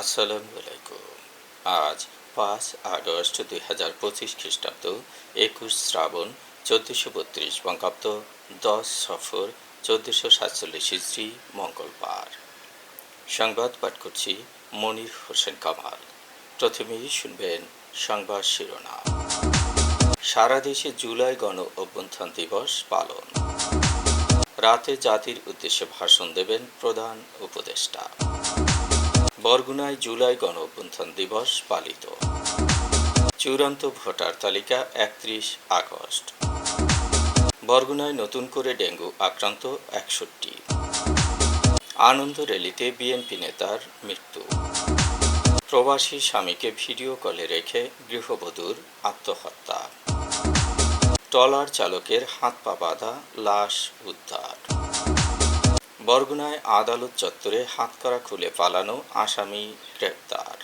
আসসালামু আলাইকুম। আজ 5 আগস্ট 2025 খ্রিস্টাব্দ, 21 শ্রাবণ 1432 বঙ্গাব্দ, 10 সফর 1447 হিজরি, মঙ্গলবার। সংবাদ পাঠ করছি মনির হোসেন কামাল। প্রথমেই শুনবেন সংবাদ শিরোনাম। সারা দেশে জুলাই গণ অভ্যুত্থান দিবস পালন। রাতে জাতির উদ্দেশ্যে ভাষণ দেবেন প্রধান উপদেষ্টা। বরগুনায় জুলাই গণ অভ্যুত্থান দিবস পালিত। চূড়ান্ত ভোটার তালিকা 31 আগস্ট। বরগুনায় নতুন করে ডেঙ্গু আক্রান্ত 61। আনন্দ র্যালিতে বিএনপি নেতার মৃত্যু। প্রবাসী স্বামীকে ভিডিও কলে রেখে গৃহবধূর আত্মহত্যা। ট্রলার চালকের হাত পা বাঁধা, লাশ উদ্ধার। বরগুনায় আদালত চত্বরে হাতকড়া খুলে পালানো আসামি গ্রেপ্তার।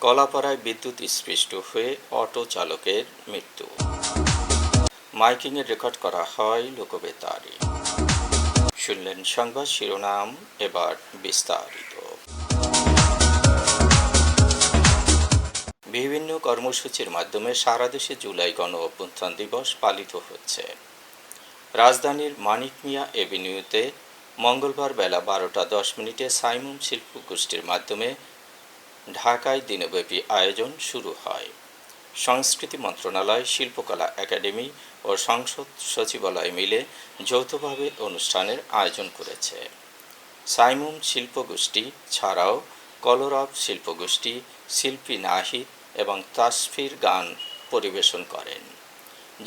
কলাপাড়ায় বিদ্যুৎ স্পৃষ্ট হয়ে অটো চালকের মৃত্যু। মাইকিংয়ে রেকর্ড করা হয় লোকবেতারে। শুনলেন সংবাদ শিরোনাম, এবার বিস্তারিত। বিভিন্ন কর্মসূচির মাধ্যমে সারা দেশে জুলাই গণ অভ্যুত্থান দিবস পালিত হচ্ছে। রাজধানীর মানিক মিয়া এভিনিউতে মঙ্গলবার বেলা 12:10 সাইমুম শিল্প গোষ্ঠীর মাধ্যমে ঢাকায় দিনব্যাপী আয়োজন শুরু হয়। সংস্কৃতি মন্ত্রণালয়, শিল্পকলা একাডেমি ও সংসদ সচিবালয় মিলে যৌথভাবে অনুষ্ঠানের আয়োজন করেছে। সাইমুম শিল্পগোষ্ঠী ছাড়াও কলরব শিল্পগোষ্ঠী, শিল্পী নাহিদ এবং তাসফির গান পরিবেশন করেন।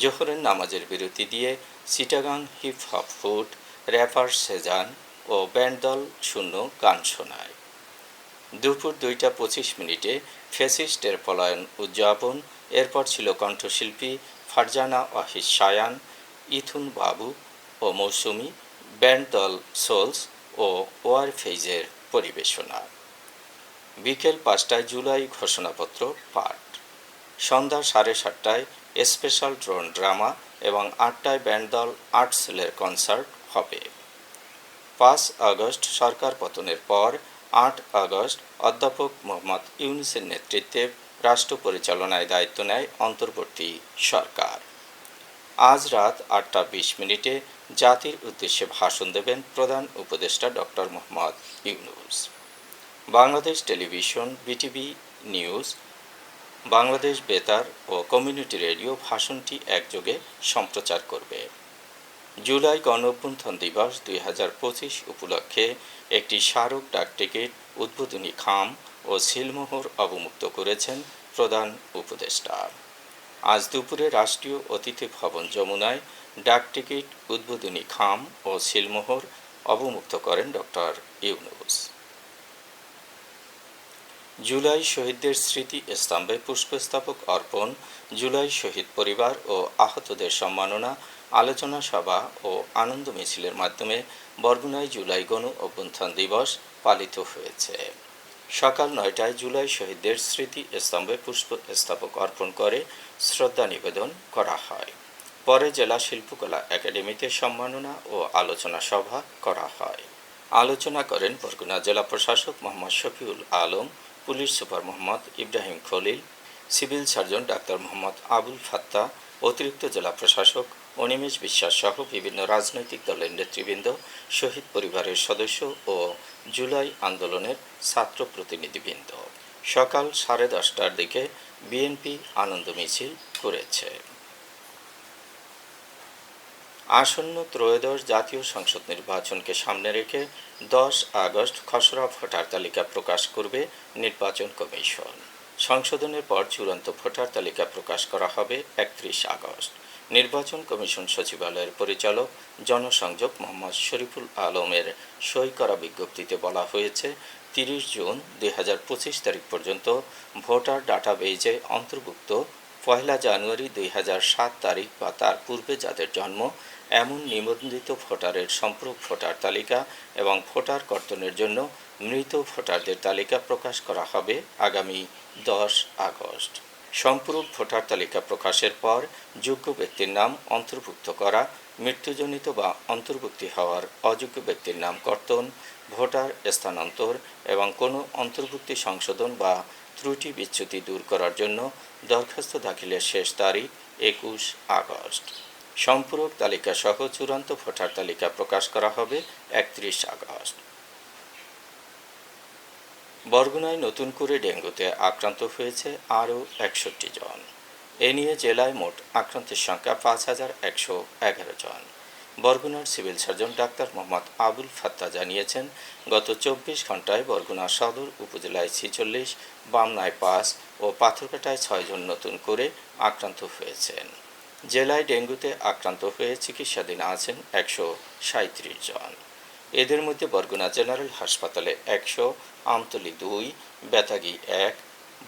জোহরের নামাজের বিরতি দিয়ে Chittagong hip hop food, rapper Sezan ও ব্যান্ডদল শূন্য গান শোনায়। দুপুর 2:25 ফ্যাসিস্টের পলায়ন উদযাপন। এরপর ছিল কণ্ঠশিল্পী ফারজানা ওয়াহিদ শায়ান, ইথুন বাবু ও মৌসুমী, ব্যান্ডদল সোলস ও ওয়ার ফেইজের পরিবেশনা। বিকেল 5টায় জুলাই ঘোষণাপত্র পাঠ। সন্ধ্যা 7:30টায় স্পেশাল ড্রোন ড্রামা এবং 8টায় ব্যান্ডদল আর্টসেলের কনসার্ট হবে। 5 আগস্ট সরকার পতনের পর 8 আগস্ট অধ্যাপক মোহাম্মদ ইউনূসের নেতৃত্বে রাষ্ট্র পরিচালনায় দায়িত্ব নেয় অন্তর্বর্তী সরকার। আজ রাত 8:20 জাতির উদ্দেশ্যে ভাষণ দেবেন প্রধান উপদেষ্টা doctor Mohammad Yunus. Bangladesh television, BTV news, Bangladesh বেতার ও কমিউনিটি রেডিও ভাষণটি একযোগে সম্প্রচার করবে। জুলাই গণ অভ্যুত্থান দিবস 2025 উপলক্ষে একটি স্মারক ডাকটিকিট, উদ্বোধনী খাম ও সিলমোহর অবমুক্ত করেছেন প্রধান উপদেষ্টা। আজ দুপুরে রাষ্ট্রীয় অতিথি ভবন যমুনায় ডাকটিকিট, উদ্বোধনী খাম ও সিলমোহর অবমুক্ত করেন ডক্টর ইউনূস। জুলাই শহীদদের স্মৃতি স্তম্ভে পুষ্পস্তবক অর্পণ, জুলাই শহীদ পরিবার ও আহতদের সম্মাননা, আলোচনা সভা ও আনন্দ মিছিলের মাধ্যমে বরগুনায় জুলাই গণ অভ্যুত্থান দিবস পালিত হয়েছে। সকাল 9টায় জুলাই শহীদদের স্মৃতি স্তম্ভে পুষ্পস্তবক অর্পণ করে শ্রদ্ধা নিবেদন করা হয়। পরে জেলা শিল্পকলা একাডেমিতে সম্মাননা ও আলোচনা সভা করা হয়। আলোচনা করেন বরগুনা জেলা প্রশাসক Mohammad Shafiul Alam, police super Mohammad Ibrahim Khalil, civil surgeon doctor Mohammad Abul Fatta, অতিরিক্ত জেলা প্রশাসক অনিমেষ বিশ্বাস সহ বিভিন্ন রাজনৈতিক দলের নেতৃবৃন্দ, শহীদ পরিবারের সদস্য ও জুলাই আন্দোলনের ছাত্র প্রতিনিধিবৃন্দ। সকাল 10:30টার দিকে বিএনপি আনন্দ মিছিল করেছে। আসন্ন ত্রয়োদশ জাতীয় সংসদ নির্বাচনকে সামনে রেখে 10 আগস্ট খসড়া ভোটার তালিকা প্রকাশ করবে নির্বাচন কমিশন। সংশোধনের পর চূড়ান্ত ভোটার তালিকা প্রকাশ করা হবে 31 আগস্ট। নির্বাচন কমিশন সচিবালয়ের পরিচালক জনসংযোগ মোহাম্মদ শরীফুল আলমের সই করা বিজ্ঞপ্তিতে বলা হয়েছে, 30 জুন 2025 তারিখ পর্যন্ত ভোটার ডাটাবেইজে অন্তর্ভুক্ত 1 জানুয়ারি 2007 তারিখ বা তার পূর্বে যাদের জন্ম এমন নিবন্ধিত ভোটারের সম্পূরক ভোটার তালিকা এবং ভোটার কর্তনের জন্য মৃত ভোটারদের তালিকা প্রকাশ করা হবে আগামী 10 আগস্ট। সম্পূরক ভোটার তালিকা প্রকাশের পর যোগ্য ব্যক্তির নাম অন্তর্ভুক্ত করা, মৃত্যুজনিত বা অন্তর্ভুক্তি হওয়ার অযোগ্য ব্যক্তির নাম কর্তন, ভোটার স্থানান্তর এবং কোনো অন্তর্ভুক্তি সংশোধন বা ত্রুটি বিচ্যুতি দূর করার জন্য দরখাস্ত দাখিলের শেষ তারিখ 21 আগস্ট। সম্পূরক তালিকা সহ চূড়ান্ত ভোটার তালিকা প্রকাশ করা হবে 31 আগস্ট। বরগুনায় নতুন করে ডেঙ্গুতে আক্রান্ত হয়েছে আরও 61 জন। এ নিয়ে জেলায় মোট আক্রান্তের সংখ্যা 5111 জন। বরগুনার civil surgeon doctor Mohammad Abul Fatta জানিয়েছেন, গত 24 ঘন্টায় বরগুনা সদর উপজেলায় 46, বামনায় 5 ও পাথরঘাটায় 6 জন নতুন করে আক্রান্ত হয়েছেন। জেলায় ডেঙ্গুতে আক্রান্ত হয়ে চিকিৎসাধীন আছেন 137 জন। এদের মধ্যে বরগুনা জেনারেল হাসপাতালে 100, আমতলী 2, বেতাগী 1,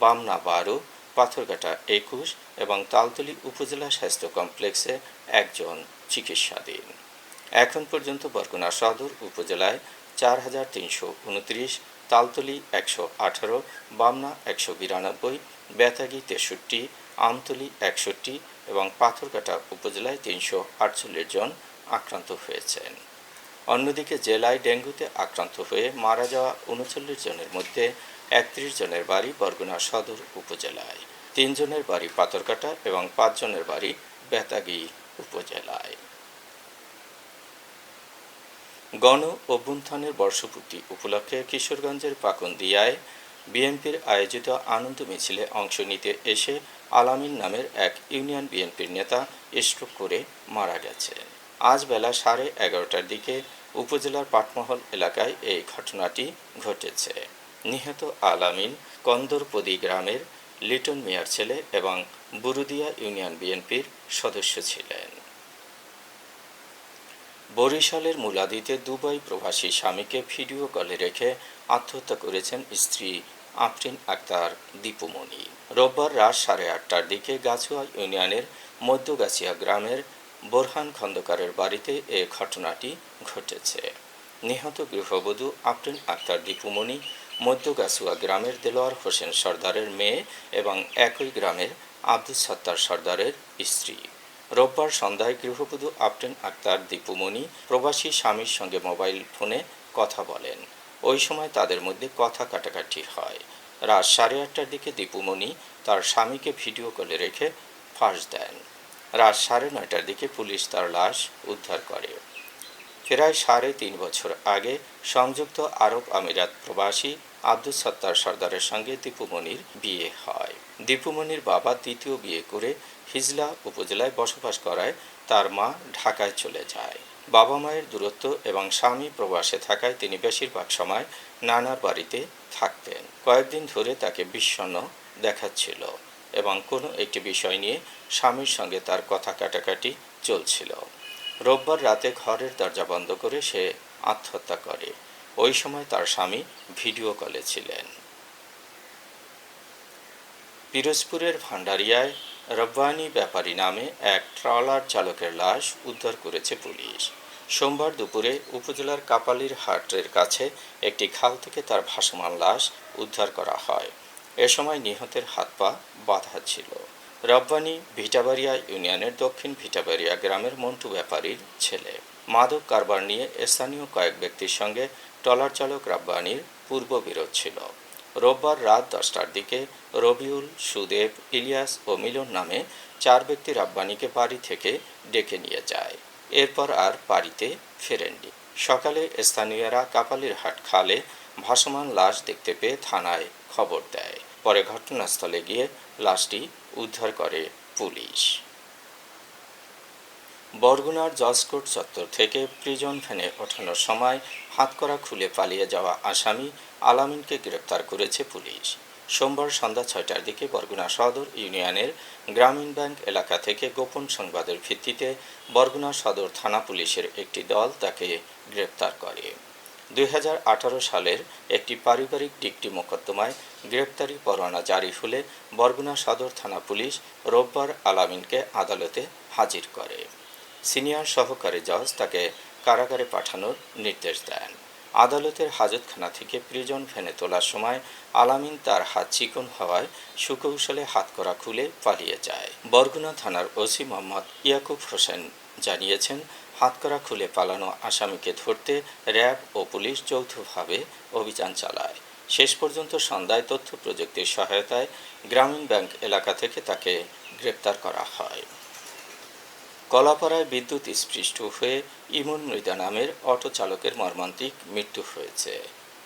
বামনা 12, পাথরঘাটা 21 এবং তালতলী উপজেলা স্বাস্থ্য কমপ্লেক্সে 1 জন চিকিৎসাধীন। এখন পর্যন্ত বরগুনা সদর উপজেলায় 4329, তালতলী 118, বামনা 192, বেতাগী 63, আমতলী 61 এবং পাথরঘাটা উপজেলায় 348 জন আক্রান্ত হয়েছেন। অন্যদিকে জেলায় ডেঙ্গুতে আক্রান্ত হয়ে মারা যাওয়া 39 জনের মধ্যে 31 জনের বাড়ি বরগুনা সদর উপজেলায়, 3 জনের বাড়ি পাথরঘাটা এবং 5 জনের বাড়ি বেতাগী উপজেলায়। গণ অভ্যুত্থানের বর্ষপূর্তি উপলক্ষে কিশোরগঞ্জের পাকুন্দিয়ায় বিএনপির আয়োজিত আনন্দ মিছিলে অংশ নিতে এসে আলামিন নামের এক ইউনিয়ন বিএনপির নেতা স্ট্রোক করে মারা গেছেন। আজ বেলা 11:30টার দিকে উপজেলার পাটমহল এলাকায় এই ঘটনাটি ঘটেছে। নিহত আলামিন কন্দরপদি গ্রামের লিটন মিয়ার ছেলে এবং বুরুদিয়া ইউনিয়ন বিএনপির সদস্য ছিলেন। বরিশালের মুলাদিতে দুবাই প্রবাসী স্বামীকে ভিডিও কলে রেখে আত্মহত্যা করেছেন স্ত্রী আফরিন আক্তার দীপুমণি। রোববার রাত 8:30টার দিকে গাছুয়া ইউনিয়নের মধ্যগাছিয়া গ্রামের বোরহান খন্দকারের বাড়িতে এ ঘটনাটি ঘটেছে। নিহত গৃহবধূ আফরিন আক্তার দীপুমণি মধ্যগাছুয়া গ্রামের দেলোয়ার হোসেন সর্দারের মেয়ে এবং একই গ্রামের আব্দুস সাত্তার সর্দারের স্ত্রী। রোববার সন্ধ্যায় গৃহবধূ আফরিন আক্তার দীপুমণি প্রবাসী স্বামীর সঙ্গে মোবাইল ফোনে কথা বলেন। ওই সময় তাদের মধ্যে কথা কাটাকাটি হয়। রাত 8:30টার দিকে দীপুমণি তার স্বামীকে ভিডিও কলে রেখে ফাঁস দেন। রাত 9:30টার দিকে পুলিশ তার লাশ উদ্ধার করে। প্রায় 3.5 বছর আগে সংযুক্ত আরব আমিরাত প্রবাসী আব্দুস সাত্তার সর্দারের সঙ্গে দীপুমণির বিয়ে হয়। দীপুমণির বাবা দ্বিতীয় বিয়ে করে হিজলা উপজেলায় বসবাস করায় তার মা ঢাকায় চলে যায়। বাবা মায়ের দূরত্ব এবং স্বামী প্রবাসে থাকায় তিনি বেশিরভাগ সময় নানার বাড়িতে থাকতেন। কয়েকদিন ধরে তাকে বিষণ্ণ দেখাচ্ছিল এবং কোনো একটি বিষয় নিয়ে স্বামীর সঙ্গে তার কথা কাটাকাটি চলছিল। রোববার রাতে ঘরের দরজা বন্ধ করে সে আত্মহত্যা করে। ওই সময় তার স্বামী ভিডিও কলে ছিলেন। পিরোজপুরের ভান্ডারিয়ায় রব্বানী ব্যাপারী নামে এক ট্রলার চালকের লাশ উদ্ধার করেছে পুলিশ। সোমবার দুপুরে উপজেলার কাপালির হাটের কাছে একটি খাল থেকে তার ভাসমান লাশ উদ্ধার করা হয়। এ সময় নিহতের হাত পা বাঁধা ছিল। রব্বানী ভিটাবাড়িয়া ইউনিয়নের দক্ষিণ ভিটাবাড়িয়া গ্রামের মন্টু ব্যাপারীর ছেলে। মাদক কারবার নিয়ে স্থানীয় কয়েক ব্যক্তির সঙ্গে ট্রলার চালক রব্বানীর পূর্ব বিরোধ ছিল। রোববার রাত 10টার দিকে রবিউল, সুদেব, ইলিয়াস ও মিলন নামে 4 ব্যক্তি রব্বানীকে বাড়ি থেকে ডেকে নিয়ে যায়। এরপর আর বাড়িতে ফেরেননি। সকালে স্থানীয়রা কাপালির হাট খালে ভাসমান লাশ দেখতে পেয়ে থানায় খবর দেয়। পরে ঘটনাস্থলে গিয়ে লাশটি উদ্ধার করে পুলিশ। বরগুনার জজকোর্ট চত্বর থেকে প্রিজন ভ্যানে ওঠানোর সময় হাতকড়া খুলে পালিয়ে যাওয়া আসামি আলামিনকে গ্রেপ্তার করেছে পুলিশ। সোমবার সন্ধ্যা 6টার দিকে বরগুনা সদর ইউনিয়নের গ্রামীণ ব্যাংক এলাকা থেকে গোপন সংবাদের ভিত্তিতে বরগুনা সদর থানা পুলিশের একটি দল তাকে গ্রেপ্তার করে। 2018 সালের একটি পারিবারিক ডিক্টি মোকদ্দমায় গ্রেপ্তারি পরোয়ানা জারি হলে বরগুনা সদর থানা পুলিশ রোববার আলামিনকে আদালতে হাজির করে। সিনিয়র সহকারী জজ তাকে কারাগারে পাঠানোর নির্দেশ দেন। আদালতের হাজতখানা থেকে প্রিজন ভ্যানে তোলার সময় আলামিন তার হাত চিকন হওয়ায় সুকৌশলে হাতকড়া খুলে পালিয়ে যায়। বরগুনা থানার ওসি মোহাম্মদ ইয়াকুব হোসেন জানিয়েছেন, হাতকড়া খুলে পালানো আসামিকে ধরতে র্যাব ও পুলিশ যৌথভাবে অভিযান চালায়। শেষ পর্যন্ত সন্ধ্যায় তথ্য প্রযুক্তির সহায়তায় গ্রামীণ ব্যাংক এলাকা থেকে তাকে গ্রেপ্তার করা হয়। কলাপাড়ায় বিদ্যুৎ স্পৃষ্ট হয়ে ইমন মৃধা নামের অটো চালকের মর্মান্তিক মৃত্যু হয়েছে।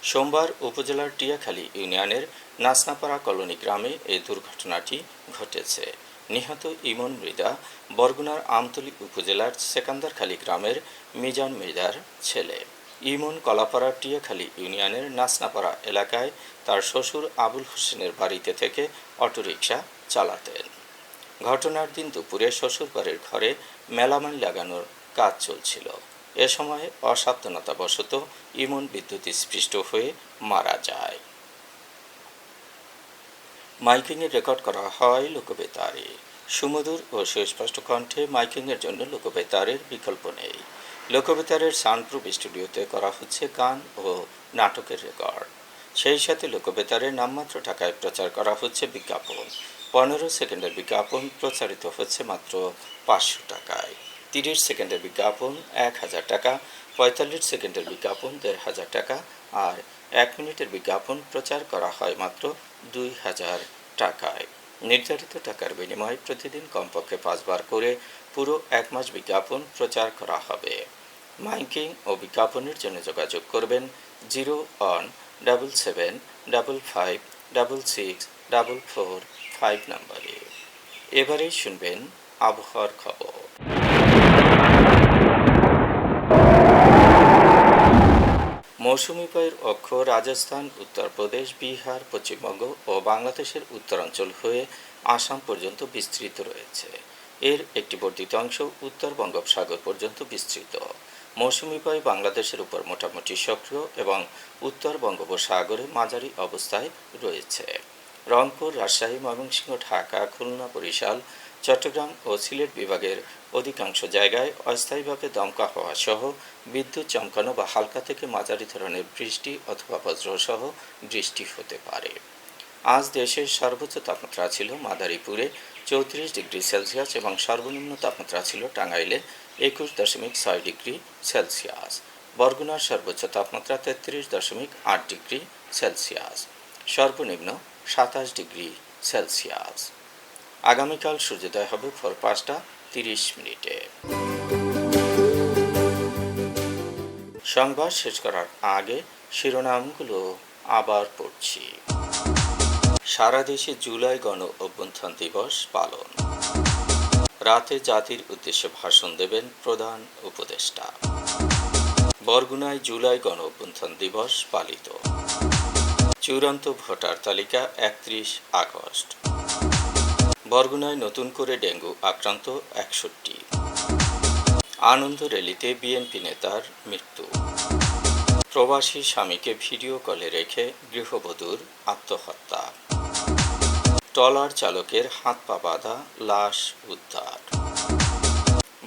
সোমবার উপজেলার টিয়াখালী ইউনিয়নের নাসনাপাড়া কলোনি গ্রামে এই দুর্ঘটনাটি ঘটেছে। নিহত ইমন মৃধা বরগুনার আমতলী উপজেলার সেকান্দারখালী গ্রামের মিজান মৃধার ছেলে। ইমন কলাপাড়ার টিয়াখালী ইউনিয়নের নাসনাপাড়া এলাকায় তার শ্বশুর আবুল হোসেনের বাড়িতে থেকে অটোরিকশা চালাতেন। ঘটনার দিন দুপুরে শ্বশুরবাড়ির ঘরে মেলামাইন লাগানোর কাজ চলছিল। এ সময় অসাবধানতাবশত ইমন বিদ্যুৎ স্পৃষ্ট হয়ে মারা যায়। মাইকিংয়ে রেকর্ড করা হয় লোকবেতারে। সুমধুর ও সুস্পষ্ট কণ্ঠে মাইকিংয়ের জন্য লোকবেতারের বিকল্প নেই। লোকবেতারের সাউন্ডপ্রুফ স্টুডিওতে করা হচ্ছে গান ও নাটকের রেকর্ড। সেই সাথে লোকবেতারে নামমাত্র টাকায় প্রচার করা হচ্ছে বিজ্ঞাপন। 15 সেকেন্ডের বিজ্ঞাপন প্রচারিত হচ্ছে মাত্র 500 টাকায়। 30 সেকেন্ডের বিজ্ঞাপন 1000 টাকা, 45 সেকেন্ডের বিজ্ঞাপন 1500 টাকা আর 1 মিনিটের বিজ্ঞাপন প্রচার করা হয় মাত্র 2000 টাকায়। নির্ধারিত টাকার বিনিময়ে প্রতিদিন কমপক্ষে 5 বার করে পুরো 1 মাস বিজ্ঞাপন প্রচার করা হবে। মাইকিং ও বিজ্ঞাপনের জন্য যোগাযোগ করবেন 01755564445 নম্বরে। এবারেই শুনবেন আবহাওয়ার খবর। মৌসুমি বায়ুর অক্ষ রাজস্থান, উত্তরপ্রদেশ, বিহার, পশ্চিমবঙ্গ ও বাংলাদেশের উত্তরাঞ্চল হয়ে আসাম পর্যন্ত বিস্তৃত রয়েছে। এর একটি বর্ধিত অংশ উত্তর বঙ্গোপসাগর পর্যন্ত বিস্তৃত। মৌসুমি বায়ু বাংলাদেশের উপর মোটামুটি সক্রিয় এবং উত্তর বঙ্গোপসাগরে মাঝারি অবস্থায় রয়েছে। রংপুর, রাজশাহী, ময়মনসিংহ, ঢাকা, খুলনা, বরিশাল, চট্টগ্রাম ও সিলেট বিভাগের অধিকাংশ জায়গায় অস্থায়ীভাবে দমকা হওয়া সহ বিদ্যুৎ চমকানো বা হালকা থেকে মাঝারি ধরনের বৃষ্টি অথবা বজ্রসহ বৃষ্টি হতে পারে। আজ দেশের সর্বোচ্চ তাপমাত্রা ছিল মাদারীপুরে 34 ডিগ্রি সেলসিয়াস এবং সর্বনিম্ন তাপমাত্রা ছিল টাঙ্গাইলে 21.6 ডিগ্রি সেলসিয়াস। বরগুনার সর্বোচ্চ তাপমাত্রা 33.8 ডিগ্রি সেলসিয়াস, সর্বনিম্ন 27 ডিগ্রি সেলসিয়াস। আগামীকাল সূর্যোদয় হবে ভোর 5:30। সংবাদ শেষ করার আগে শিরোনামগুলো আবার পড়ছি। সারা দেশে জুলাই গণ অভ্যুত্থান দিবস পালন। রাতে জাতির উদ্দেশ্যে ভাষণ দেবেন প্রধান উপদেষ্টা। বরগুনায় জুলাই গণ অভ্যুত্থান দিবস পালিত। চূড়ান্ত ভোটার তালিকা 31 আগস্ট। বরগুনায় নতুন করে ডেঙ্গু আক্রান্ত 61। আনন্দ র্যালিতে বিএনপি নেতার মৃত্যু। প্রবাসী স্বামীকে ভিডিও কলে রেখে গৃহবধূর আত্মহত্যা। ট্রলার চালকের হাত পা বাঁধা, লাশ উদ্ধার।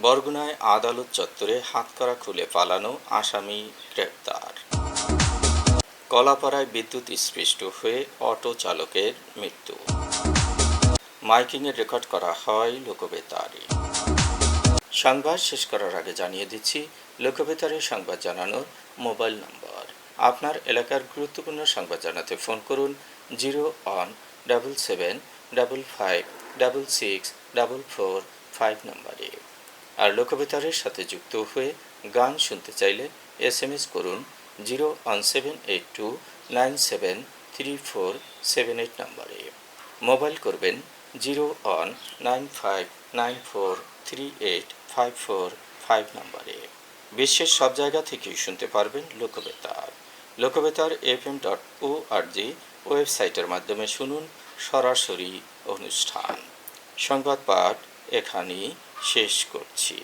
বরগুনায় আদালত চত্বরে হাতকড়া খুলে পালানো আসামি গ্রেপ্তার। কলাপাড়ায় বিদ্যুৎ স্পৃষ্ট হয়ে অটো চালকের মৃত্যু। মাইকিংয়ে রেকর্ড করা হয় লোকবেতারে। সংবাদ শেষ করার আগে জানিয়ে দিচ্ছি লোকবেতারে সংবাদ জানানোর মোবাইল নম্বর। আপনার এলাকার গুরুত্বপূর্ণ সংবাদ জানাতে ফোন করুন 01755564445 নম্বরে। আর লোকবেতারের সাথে যুক্ত হয়ে গান শুনতে চাইলে SMS করুন 01782973478 নম্বরে। মোবাইল করবেন 01959438545 নম্বরে। বিশ্বের সব জায়গা থেকেই শুনতে পারবেন লোকবেতার। লোকবেতার fm.org ওয়েবসাইটের মাধ্যমে শুনুন সরাসরি অনুষ্ঠান। সংবাদ পাঠ এখানেই শেষ করছি।